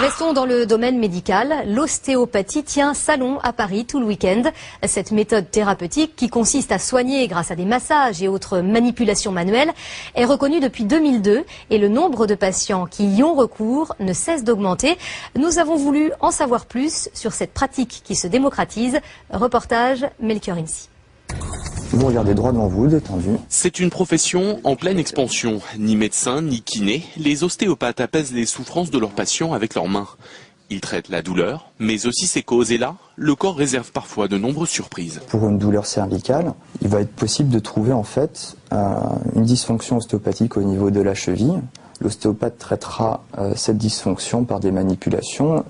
Restons dans le domaine médical. L'ostéopathie tient salon à Paris tout le week-end. Cette méthode thérapeutique, qui consiste à soigner grâce à des massages et autres manipulations manuelles, est reconnue depuis 2002 et le nombre de patients qui y ont recours ne cesse d'augmenter. Nous avons voulu en savoir plus sur cette pratique qui se démocratise. Reportage Melchior Insi. Vous regardez droit devant vous, détendu. C'est une profession en pleine expansion. Ni médecin, ni kiné, les ostéopathes apaisent les souffrances de leurs patients avec leurs mains. Ils traitent la douleur, mais aussi ses causes. Et là, le corps réserve parfois de nombreuses surprises. Pour une douleur cervicale, il va être possible de trouver en fait une dysfonction ostéopathique au niveau de la cheville. L'ostéopathe traitera cette dysfonction par des manipulations.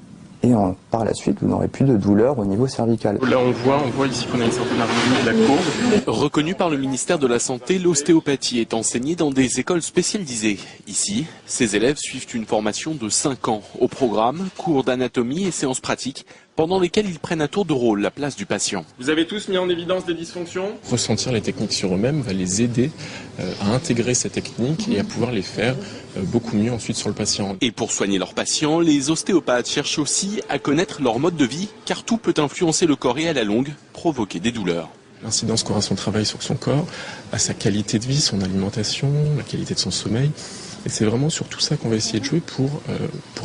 Et par la suite, vous n'aurez plus de douleur au niveau cervical. Là, on voit ici qu'on a une certaine harmonie de la courbe. Reconnue par le ministère de la Santé, l'ostéopathie est enseignée dans des écoles spécialisées. Ici, ces élèves suivent une formation de 5 ans. Au programme, cours d'anatomie et séances pratiques, pendant lesquelles ils prennent à tour de rôle la place du patient. Vous avez tous mis en évidence des dysfonctions ? Ressentir les techniques sur eux-mêmes va les aider à intégrer ces techniques et à pouvoir les faire beaucoup mieux ensuite sur le patient. Et pour soigner leurs patients, les ostéopathes cherchent aussi à connaître leur mode de vie, car tout peut influencer le corps et à la longue provoquer des douleurs. L'incidence qu'aura son travail sur son corps, à sa qualité de vie, son alimentation, la qualité de son sommeil. Et c'est vraiment sur tout ça qu'on va essayer de jouer pour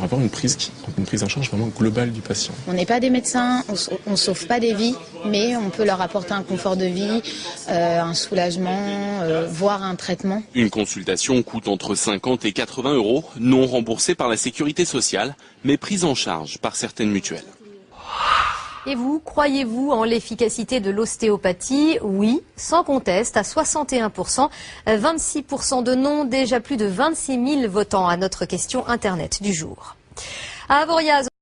avoir une prise en charge vraiment globale du patient. On n'est pas des médecins, on ne sauve pas des vies, mais on peut leur apporter un confort de vie, un soulagement, voire un traitement. Une consultation coûte entre 50 et 80 €, non remboursée par la sécurité sociale, mais prise en charge par certaines mutuelles. Et vous, croyez-vous en l'efficacité de l'ostéopathie? Oui, sans conteste, à 61%, 26% de non, déjà plus de 26 000 votants à notre question Internet du jour. À Avoriaz,